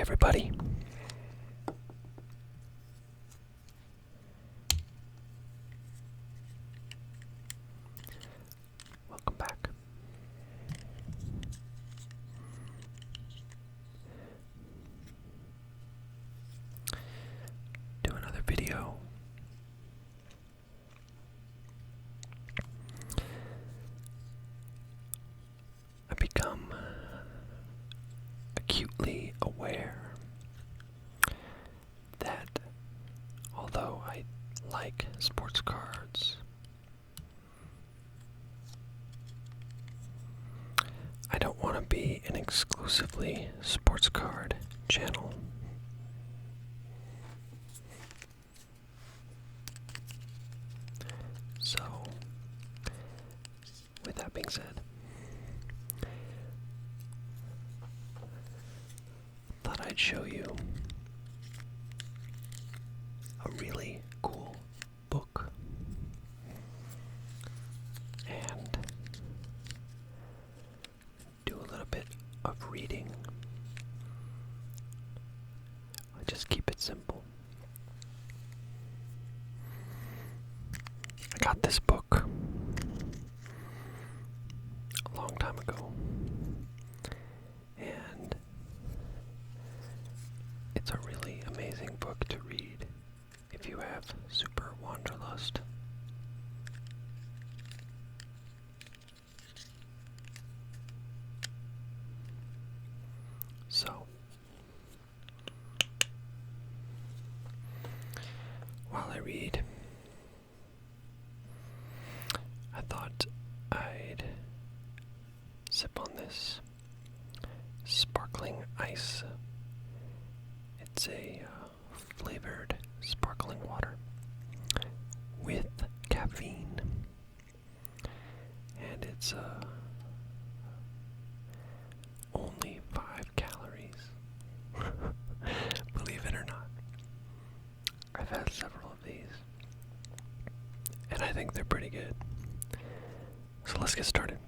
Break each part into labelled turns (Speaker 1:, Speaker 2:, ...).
Speaker 1: everybody. Welcome back. Do another video. I've become acutely aware that although I like sports cards, I don't want to be an exclusively sports card channel. So, with that being said, thought I'd show you a really cool book and do a little bit of reading. I just keep it simple. I got this book a long time ago, and it's a really amazing book to read if you have super wanderlust. So, while I read, I thought I'd sip on this sparkling ice. It's a flavored sparkling water with caffeine, and it's only 5 calories. Believe it or not. I've had several of these, and I think they're pretty good. So let's get started.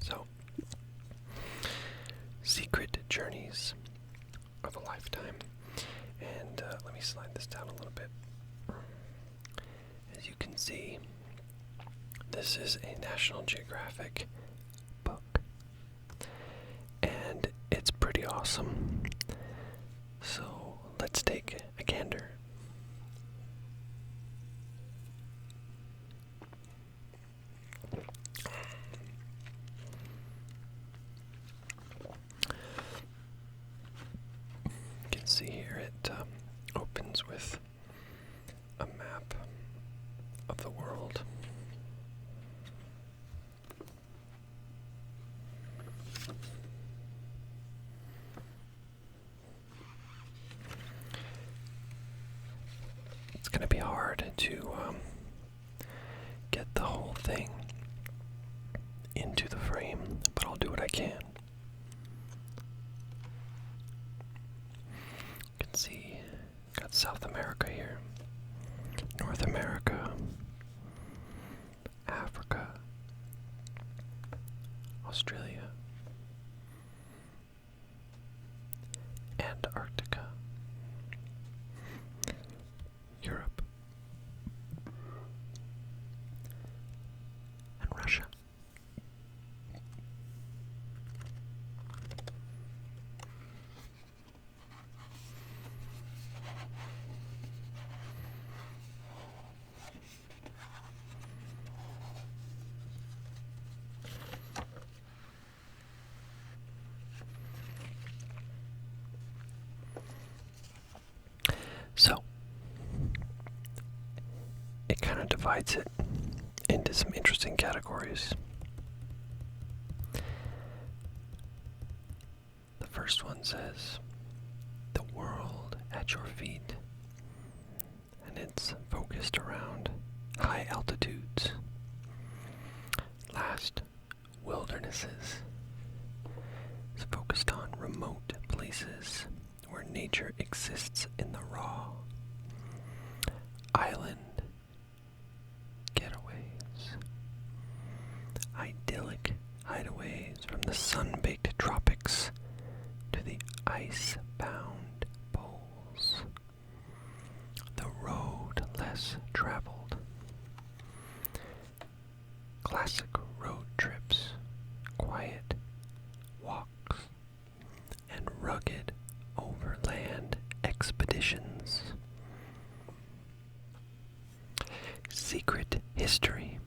Speaker 1: So, Secret Journeys of a Lifetime. And let me slide this down a little bit. As you can see, this is a National Geographic book, and it's pretty awesome. So let's take a gander. You can see here it opens with a map of the world. It's going to be hard to get the whole thing into the frame, but I'll do what I can. You can see, got South America here, North America, Africa, Australia, Antarctica, Europe, and Russia. So, it kind of divides it into some interesting categories. The first one says, "The world at your feet," and it's focused around high altitudes. Last, wildernesses. It's focused on remote places where nature exists in the raw. Island getaways. Idyllic hideaways from the sun-baked tropics to the ice-bound poles. The road less traveled. Classic road trips, quiet walks, and rugged overland expeditions. Secret history.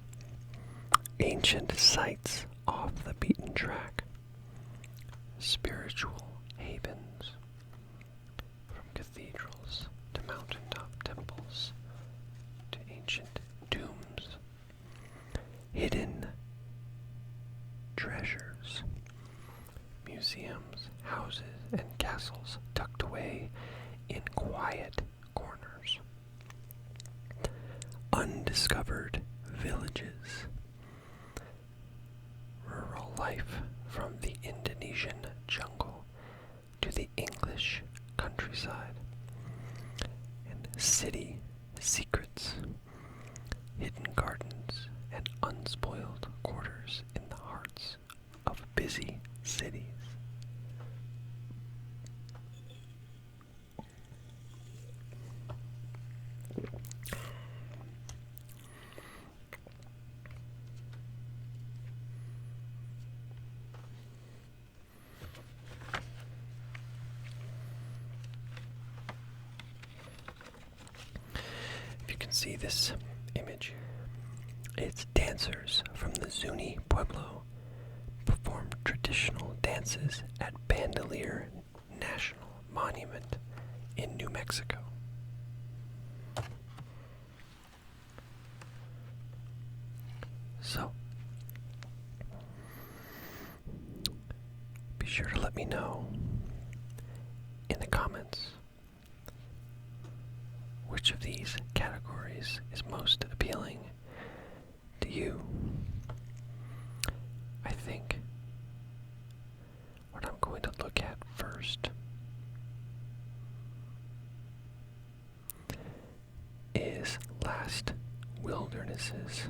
Speaker 1: Ancient sites off the beaten track. Spiritual havens. From cathedrals to mountaintop temples to ancient tombs. Hidden treasures. Museums, houses, and castles tucked away in quiet corners. Undiscovered villages. Rural life from the Indonesian jungle to the English countryside. And city secrets. Hidden gardens and unspoiled quarters in the hearts of busy cities. If you can see this image, its dancers from the Zuni Pueblo perform traditional dances at Bandelier National Monument in New Mexico. So, be sure to let me know in the comments which of these categories is most appealing to you. I think what I'm going to look at first is last wildernesses.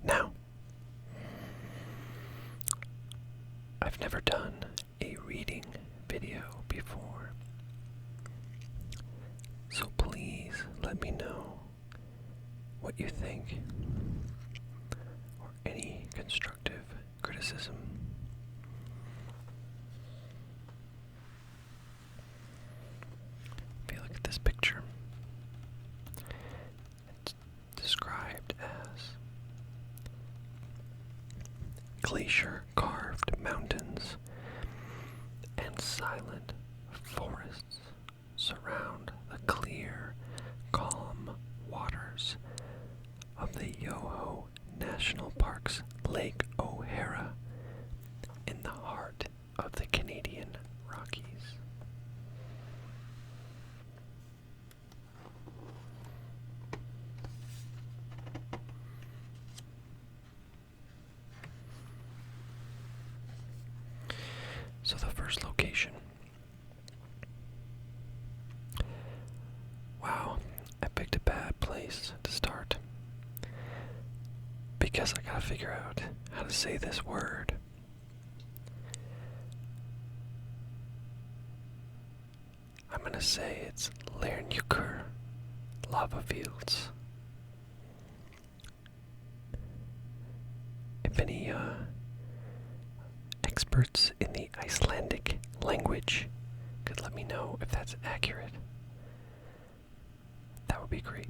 Speaker 1: Now, I've never done a reading video before, so please let me know what you think or any constructive criticism. If you look at this picture, it's described as glacier-carved mountains and silent forests surround the clear, calm waters of the Yoho National Park's Lake O'Hara in the heart of the Canadian Rockies. So the first location. Wow, I picked a bad place to start because I gotta figure out how to say this word. I'm gonna say it's Lernukur lava fields. If any experts in the Icelandic language could let me know if that's accurate, that would be great.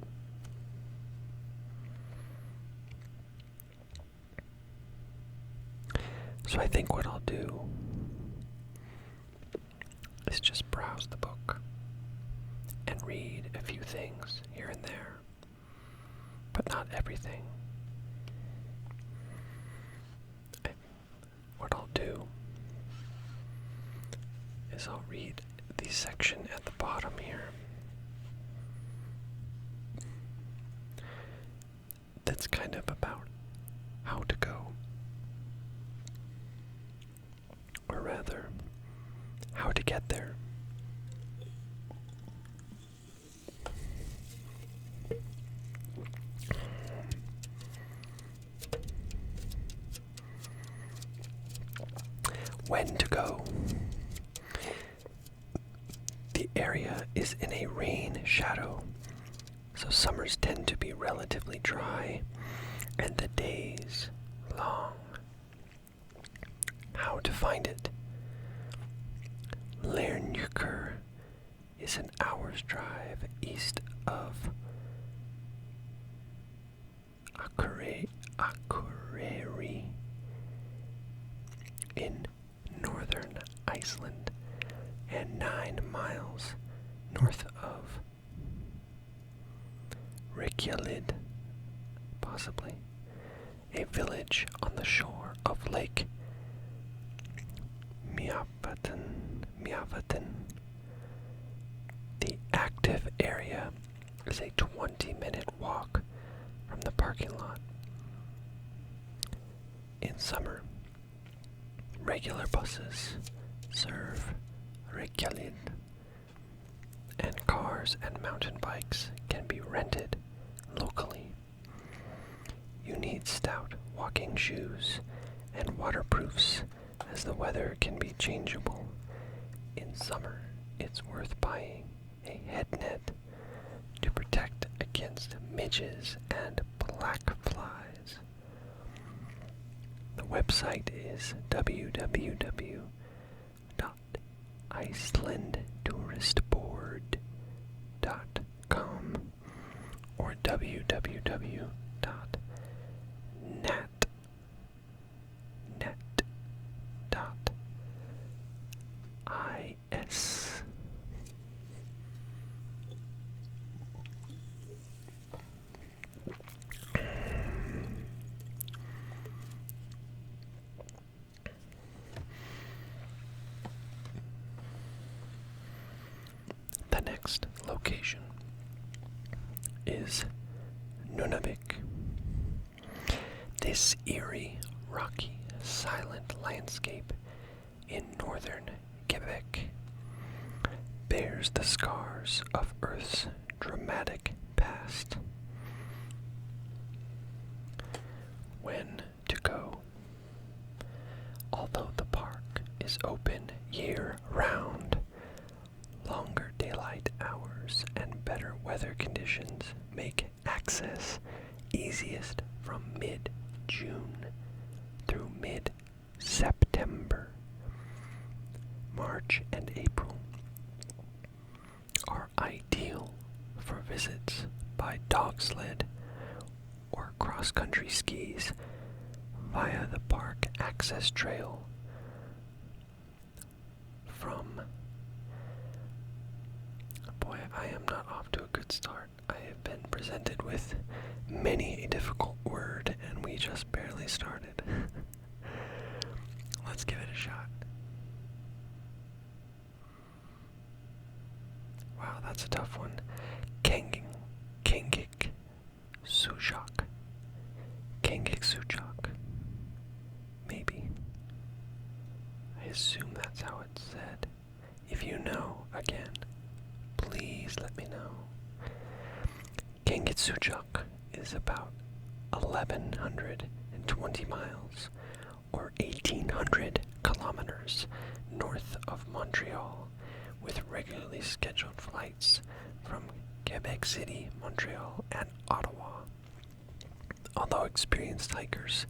Speaker 1: So I think what I'll do is just browse the book and read a few things here and there, but not everything. What I'll do is I'll read the section at the bottom here that's kind of about how to go, or rather, how to get there. When to go. The area is in a rain shadow, so summers tend to be relatively dry and the days long. How to find it? Lernuker is an hour's drive east of Akureyri in northern Iceland and 9 miles north of Reykjavik, possibly, a village on the shore of Lake Mjavatin. The active area is a 20-minute walk from the parking lot. In summer, regular buses serve Reykjavik, and cars and mountain bikes can be rented locally. You need stout walking shoes and waterproofs, as the weather can be changeable. In summer, it's worth buying a head net to protect against midges and black flies. The website is www.icelandtouristboard.com or www.net.is. The next location is Nunavik. This eerie, rocky, silent landscape in northern Quebec bears the scars of Earth's dramatic past. When to go? Although the park is open year-round, longer daylight hours and better weather conditions make access easiest from mid-June through mid-September. March and April are ideal for visits by dog sled or cross-country skis via the park access trail from... Boy, I am not off to a good start. I have been presented with many a difficult word, and we just barely started. Let's give it a shot. Wow, that's a tough one. Kengik Sujak. Kengik Sujak. Maybe. I assume that's how it's said. If you know, again, please let me know. Kengitsujak is about 1,120 miles, or 1,800 kilometers north of Montreal, with regularly scheduled flights from Quebec City, Montreal, and Ottawa. Although experienced hikers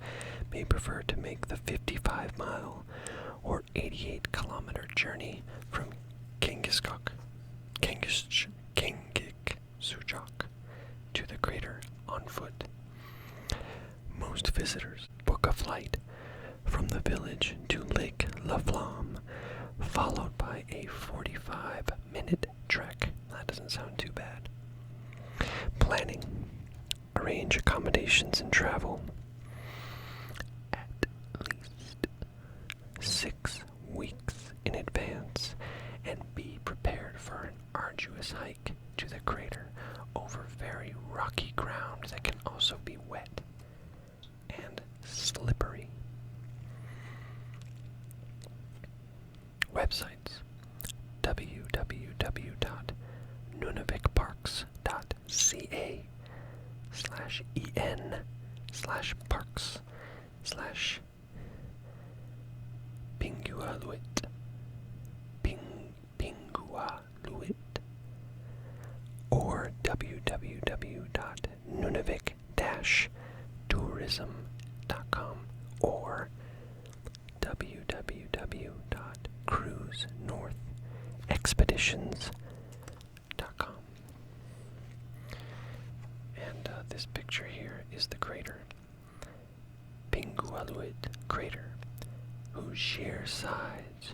Speaker 1: may prefer to make the 55-mile or 88-kilometer journey from Kengitsujak to the crater on foot. Most visitors book a flight from the village to Lake La Flamme followed by a 45-minute trek. That doesn't sound too bad. Planning. Arrange accommodations and travel at least 6 weeks in advance and be prepared for an arduous hike to the crater over very rocky ground that can also be wet and slippery. Websites: www.nunavikparks.ca/en/pingualuit or www.nunavik-tourism.com or www.cruisenorthexpeditions.com. And this picture here is the crater, Pingualuit Crater, whose sheer sides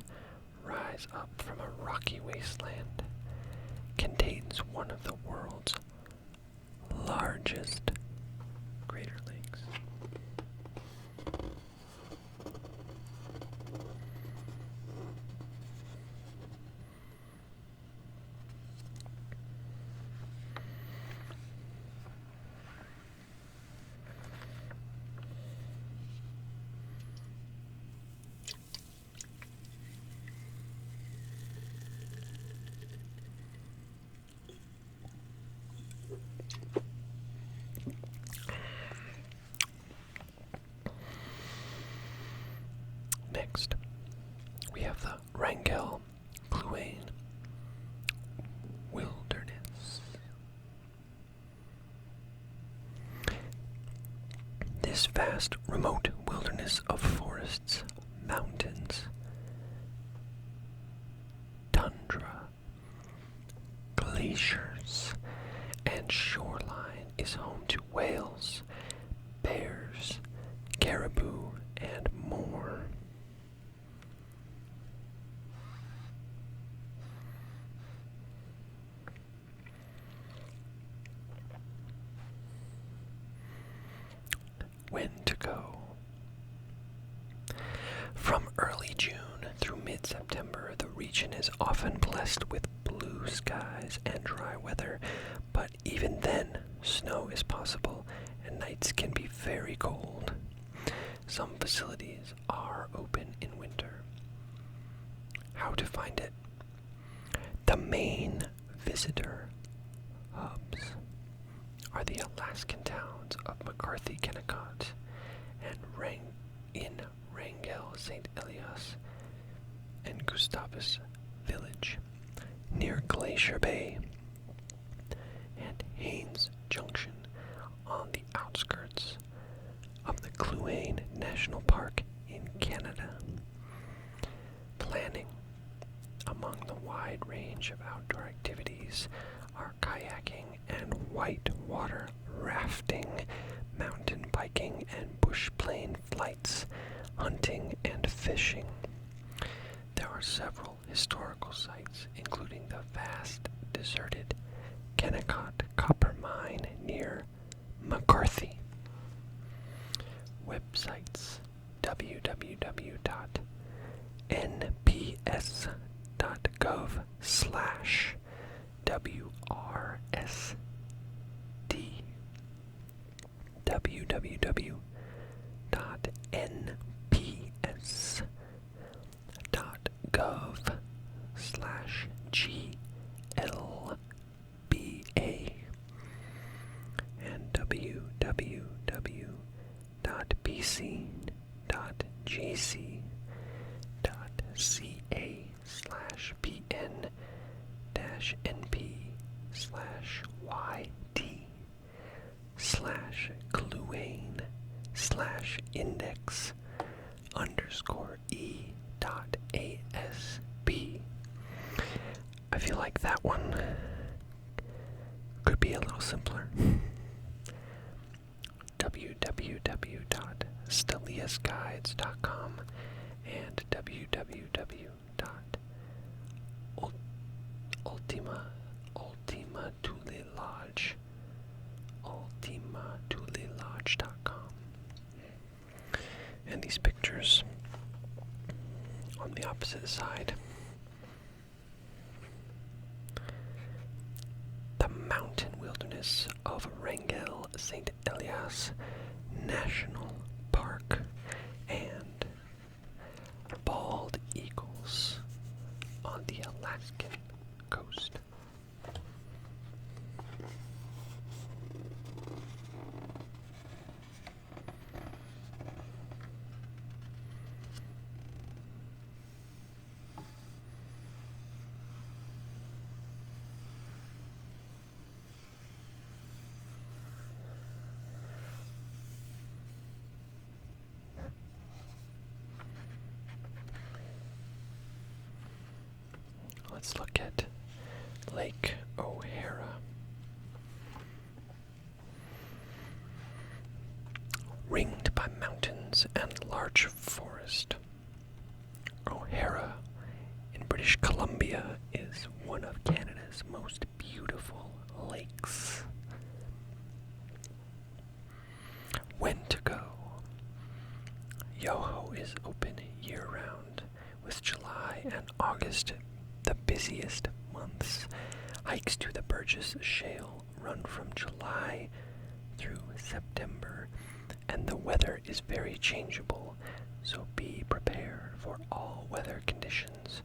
Speaker 1: rise up from a rocky wasteland, contains one of the world's largest crater lakes. Next, we have the Wrangell-Kluane Wilderness. This vast, remote wilderness of forests, mountains, tundra, glaciers, and shoreline is home to whales, bears, caribou, and more. When to go. From early June through mid-September, the region is often blessed with blue skies and dry weather, but even then, snow is possible and nights can be very cold. Some facilities are open in winter. How to find it? The main visitor hubs are the Alaskan towns of McCarthy, Kennecott, and Wrangell, St. Elias, and Gustavus Village, near Glacier Bay, and Haines Junction on the outskirts of the Kluane National Park in Canada. Planning. Among the wide range of outdoor activities are kayaking and whitewater rafting, mountain biking and bush plane flights, hunting and fishing. There are several historical sites, including the vast deserted Kennecott copper mine near McCarthy. Websites: www.nps.gov/WRSD, www.nps.gov/GLBA, and www.bc.gc.ca/index_e.asb. I feel like that one could be a little simpler. www.steliasguides.com and www.steliasguides.com. Ultima Thule Lodge. ultimathuledge.com. And these pictures on the opposite side. The mountain wilderness of Wrangell St. Elias National Park and bald eagles on the Alaskan coast. Let's look at Lake O'Hara. Ringed by mountains and large forest, O'Hara in British Columbia is one of Canada's most beautiful lakes. When to go? Yoho is open year-round, with July and August the busiest months. Hikes to the Burgess Shale run from July through September, and the weather is very changeable, so be prepared for all weather conditions,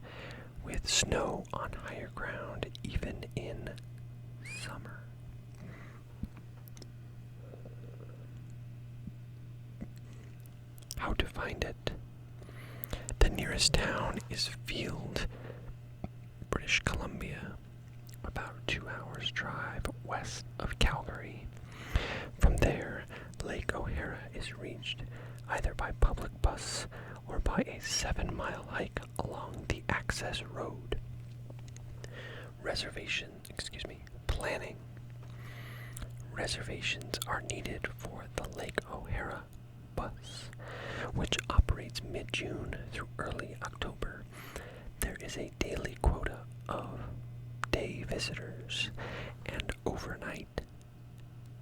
Speaker 1: with snow on higher ground even in summer. How to find it? The nearest town is Field, British Columbia, about 2 hours drive west of Calgary. From there, Lake O'Hara is reached either by public bus or by a 7-mile hike along the access road. Planning. Reservations are needed for the Lake O'Hara bus, which operates mid-June through early October. There is a daily quota of day visitors and overnight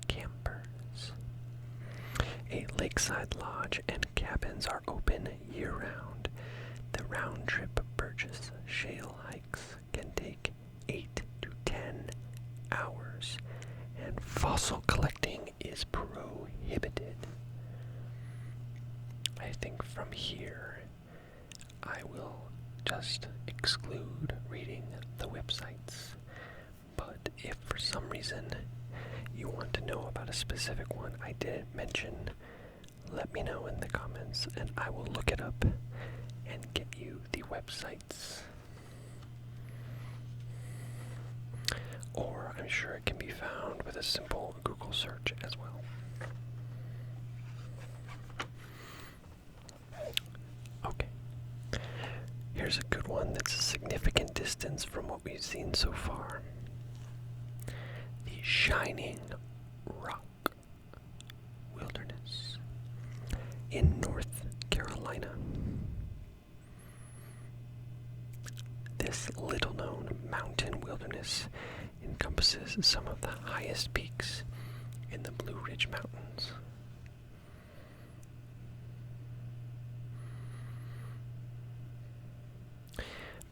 Speaker 1: campers. A lakeside lodge and cabins are open year-round. The round-trip Burgess Shale hikes can take 8 to 10 hours, and fossil collecting is prohibited. I think from here I will just exclude reading the websites, but if for some reason you want to know about a specific one I didn't mention, let me know in the comments and I will look it up and get you the websites. Or I'm sure it can be found with a simple Google search as well. Okay. Here's a good one that's a significant distance from what we've seen so far. The Shining Rock Wilderness in North Carolina. This little-known mountain wilderness encompasses some of the highest peaks in the Blue Ridge Mountains.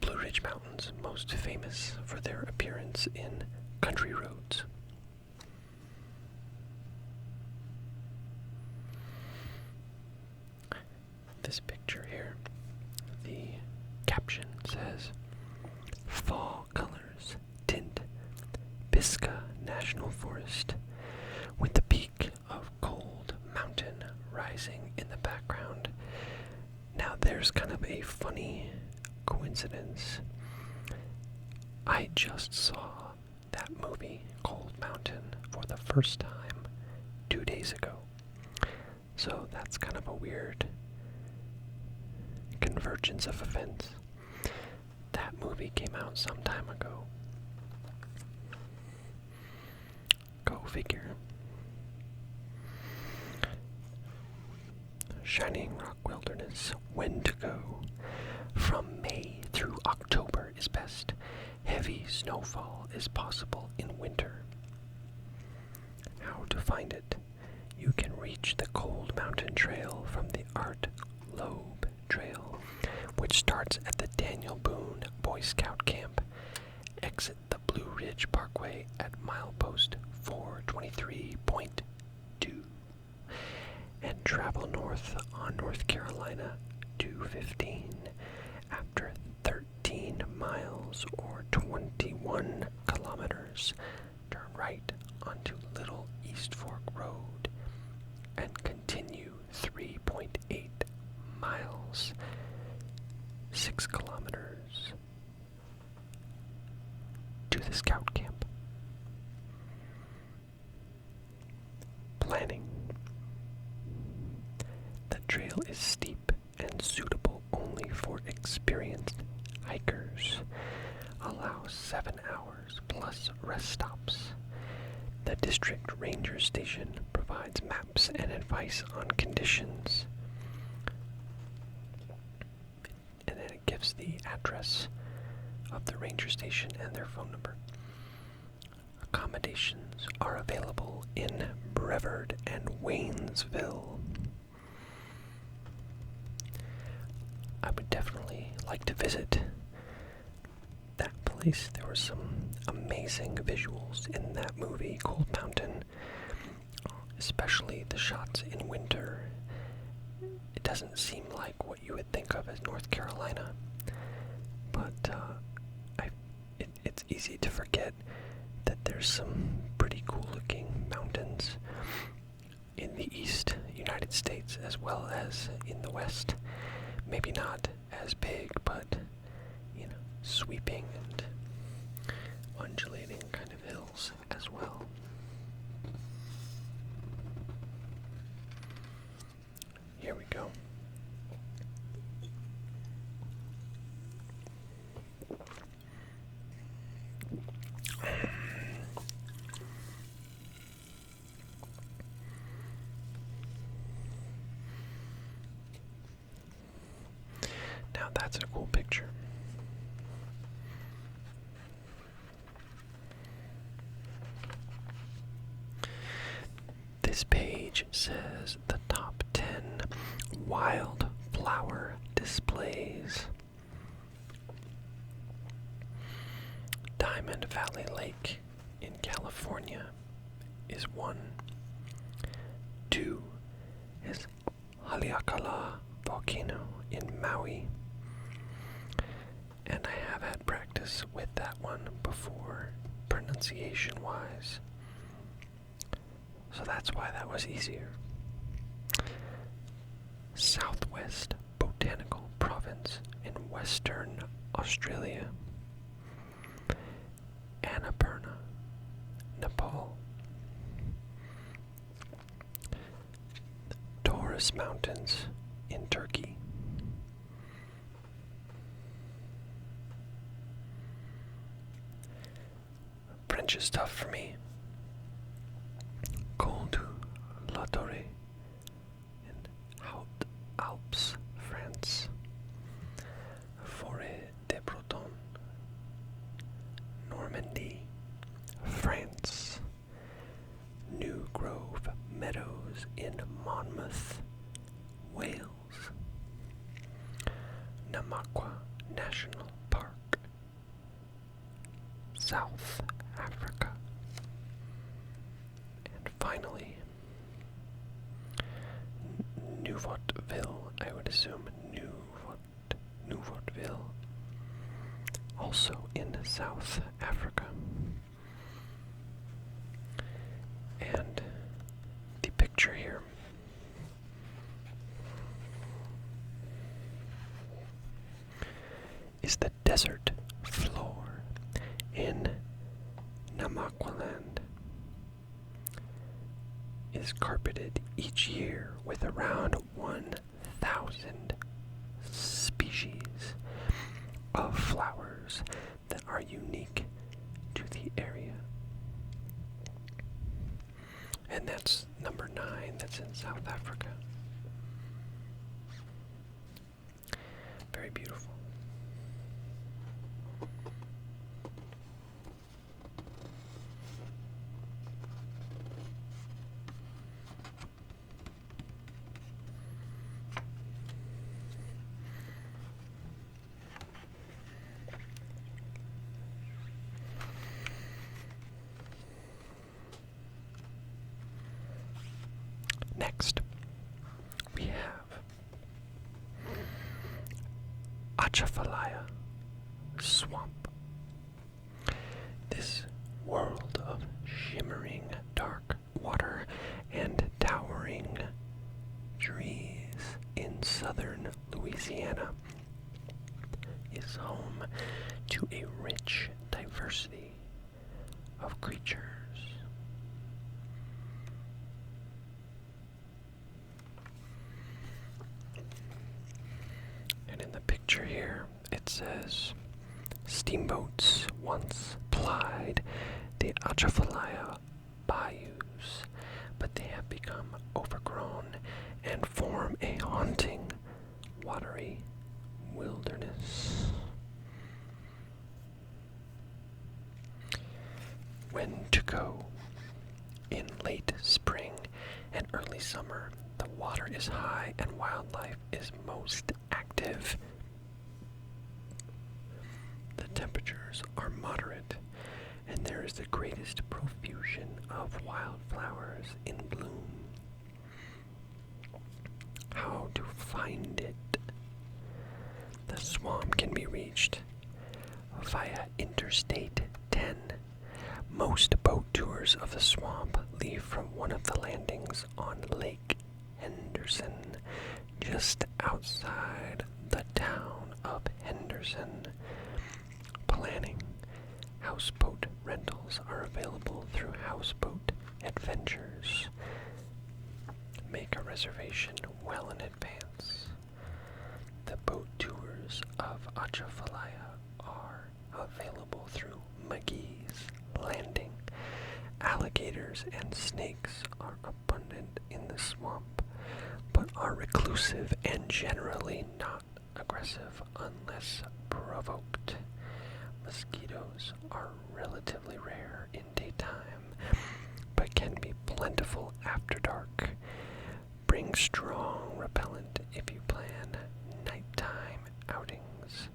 Speaker 1: Blue Ridge Mountains, most famous for their appearance in country roads. This picture here, the caption says, "Fall colors tint Pisgah National Forest, with the peak of Cold Mountain rising in the background." Now there's kind of a funny coincidence. I just saw that movie, Cold Mountain, for the first time 2 days ago. So that's kind of a weird convergence of events. That movie came out some time ago. Go figure. Shining Rock Wilderness, when to go? From May through October is best. heavy snowfall is possible in winter. How to find it? You can reach the Cold Mountain Trail from the Art Loeb Trail, which starts at the Daniel Boone Boy Scout Camp. Exit the Blue Ridge Parkway at milepost 423.2 and travel north on North Carolina 215. After 13 miles or 21 kilometers, turn right onto Little East Fork Road and continue 3.8 miles, 6 kilometers, to the scout camp. Planning. The trail is steep and suitable only for experienced hikers. Allow 7 hours plus rest stops. The district ranger station provides maps and advice on conditions. And then it gives the address of the ranger station and their phone number. Accommodations are available in Brevard and Waynesville. I would definitely like to visit that place. There were some amazing visuals in that movie, Cold Mountain, especially the shots in winter. It doesn't seem like what you would think of as North Carolina, but it's easy to forget that there's some pretty cool looking mountains in the east United States as well as in the west. Maybe not as big, but, sweeping and undulating kind of hills as well. Here we go. Now that's a cool picture. This page says the top 10 wildflower displays. Diamond Valley Lake in California is 1. 2 is Haleakala Volcano in Maui. And I have had practice with that one before, pronunciation-wise. So that's why that was easier. Southwest Botanical Province in Western Australia. Annapurna, Nepal. Taurus Mountains in Turkey. French is tough for me. Col du La Torre in Haute Alps, France. Forêt de Breton, Normandy, France. New Grove Meadows in Monmouth, Wales. Namakwa National Park, South Africa. And finally, Nouveautville, I would assume Nouveautville, also in South Africa. And the picture here is the desert floor in Namakwaland. Is carpeted each year with around 1,000 species of flowers that are unique to the area. And that's number 9, that's in South Africa. Very beautiful. Falaya Swamp. This world of shimmering dark water and towering trees in southern Louisiana is home to a rich diversity of creatures. And in the picture here, it says, steamboats once plied the Atchafalaya bayous, but they have become overgrown and form a haunting, watery wilderness. When to go? In late spring and early summer, the water is high and wildlife is most active. The temperatures are moderate, and there is the greatest profusion of wildflowers in bloom. How to find it? The swamp can be reached via Interstate 10. Most boat tours of the swamp leave from one of the landings on Lake Henderson, just outside the town of Henderson. Planning. Houseboat rentals are available through Houseboat Adventures. Make a reservation well in advance. The boat tours of Atchafalaya are available through McGee's Landing. Alligators and snakes are abundant in the swamp, but are reclusive and generally not aggressive unless provoked. Mosquitoes are relatively rare in daytime, but can be plentiful after dark. Bring strong repellent if you plan nighttime outings.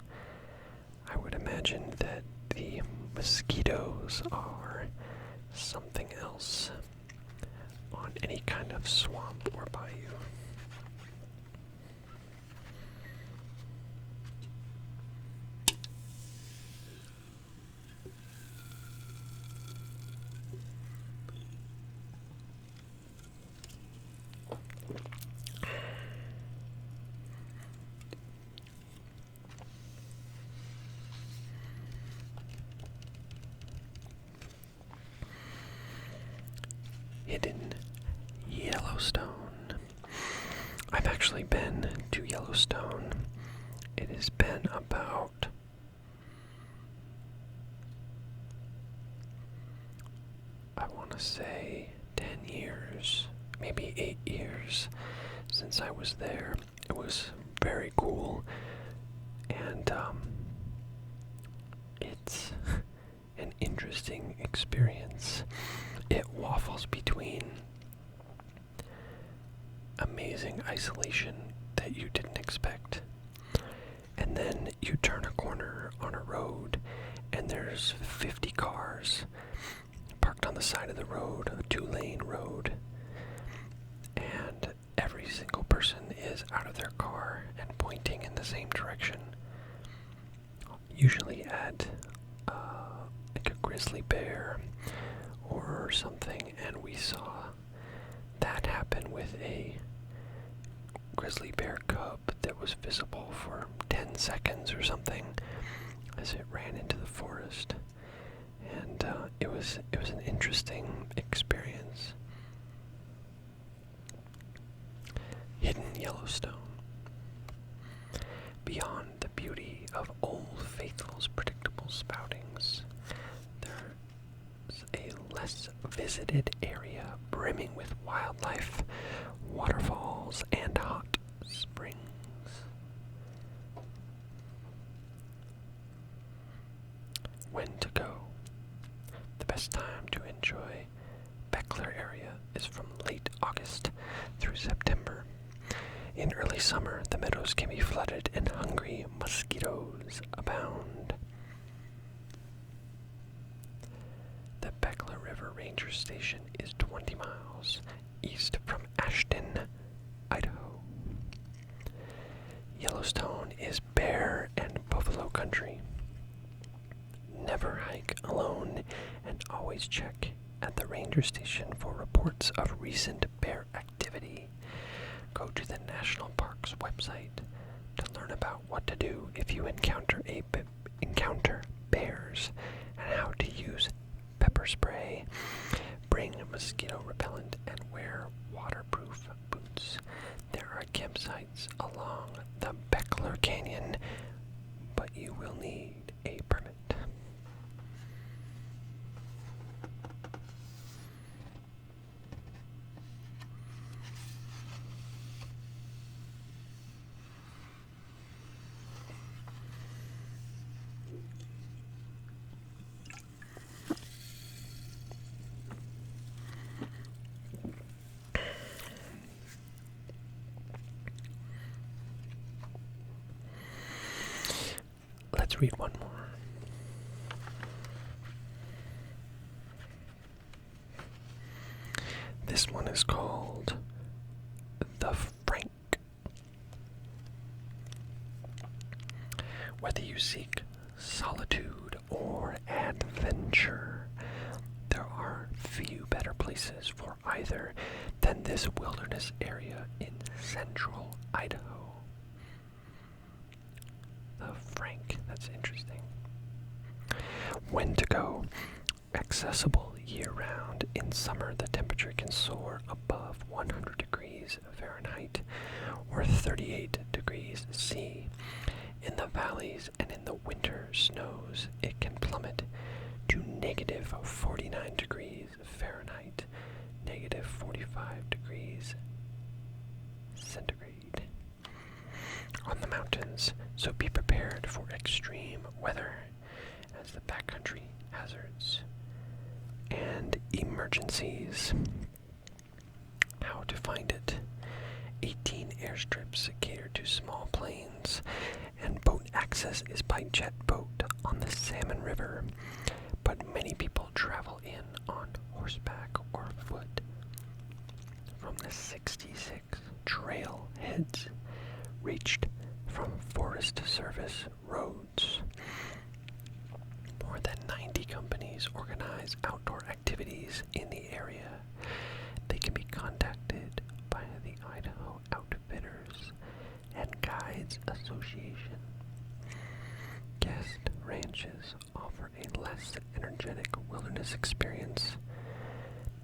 Speaker 1: I would imagine that the mosquitoes are something else on any kind of swamp or bayou. Hidden Yellowstone. I've actually been to Yellowstone. It has been about I want to say 10 years, maybe 8 years since I was there. It was very cool, and it's an interesting experience. It waffles between amazing isolation that you didn't expect, and then you turn a corner on a road and there's 50 cars parked on the side of the road, a 2-lane road, and every single person is out of their car and pointing in the same direction, usually at like a grizzly bear or something, and we saw that happen with a grizzly bear cub that was visible for 10 seconds or something as it ran into the forest, and it was an interesting experience. Hidden Yellowstone. Beyond the beauty of Old Faithful's predictable spoutings, there's a less visited area brimming with wildlife, waterfalls, and hot springs. When to go? The best time to enjoy Beckler area is from late August through September. In early summer, the meadows can be flooded and hungry mosquitoes abound. The Beckler River Ranger Station is 20 miles east from Ashton, Idaho. Yellowstone is bare and always check at the ranger station for reports of recent bear activity. Go to the National Park's website to learn about what to do if you encounter bears and how to use pepper spray. Bring mosquito repellent and wear waterproof boots. There are campsites along the Beckler Canyon, but you will need a permit. Let's read one more. This one is called The Frank. Whether you seek solitude or adventure, there are few better places for either than this wilderness area in central Idaho. The Frank, that's interesting. When to go? Accessible year-round. In summer, the temperature can soar above 100 degrees Fahrenheit or 38 degrees C. In the valleys and in the winter snows, it can plummet to negative 49 degrees Fahrenheit, negative 45 degrees centigrade on the mountains, so be prepared for extreme weather as the backcountry hazards and emergencies. How to find it? 18 airstrips cater to small planes, and boat access is by jet boat on the Salmon River, but many people travel in on horseback or foot. From the 66 trailheads reached from Forest Service roads. More than 90 companies organize outdoor activities in the area. They can be contacted by the Idaho Outfitters and Guides Association. Guest ranches offer a less energetic wilderness experience.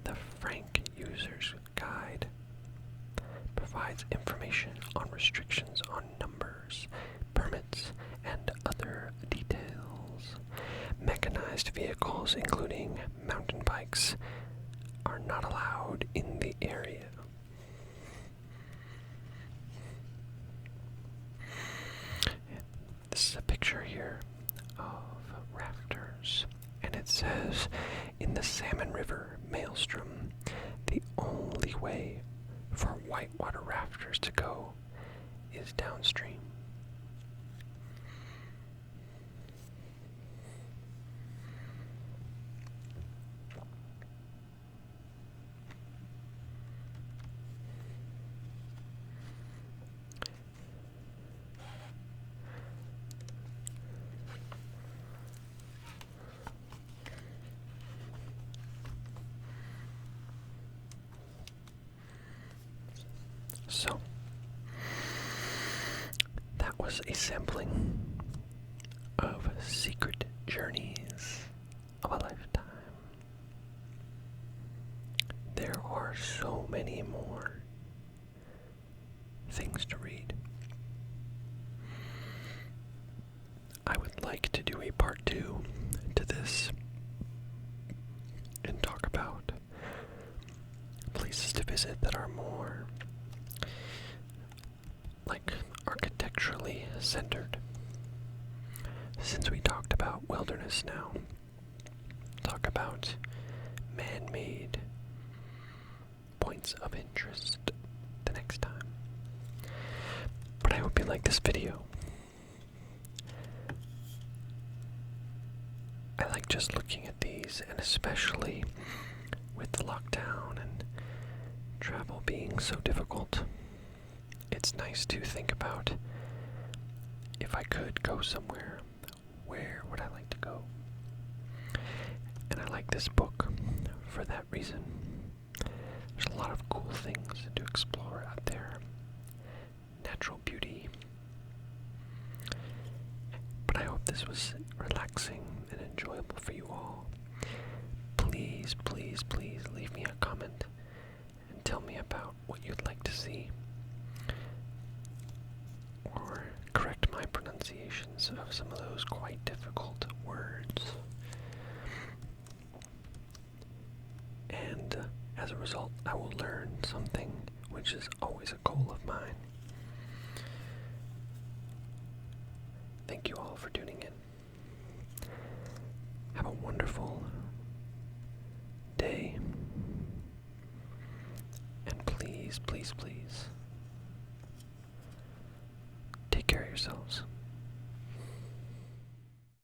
Speaker 1: The Frank User's Guide provides information on restrictions on numbers, permits, and other details. Mechanized vehicles, including mountain bikes, are not allowed in the area. This is a picture here of rafters, and it says, in the Salmon River Maelstrom, the only way for whitewater rafters to go is downstream. So, that was a sampling of Secret Journeys of a Lifetime. There are so many more things to read. I would like to do a part 2 to this and talk about places to visit that are more architecturally centered. Since we talked about wilderness now, talk about man-made points of interest the next time. But I hope you like this video. I like just looking at these, and especially with the lockdown and travel being so difficult, it's nice to think about, if I could go somewhere, where would I like to go? And I like this book for that reason. There's a lot of cool things to explore out there. Natural beauty. But I hope this was relaxing and enjoyable for you all. Please, please, please leave me a comment and tell me about what you'd like to see. Or correct my pronunciations of some of those quite difficult words. And as a result, I will learn something, which is always a goal of mine. Thank you all for tuning in. Have a wonderful day. And please, please, please, take care of yourselves.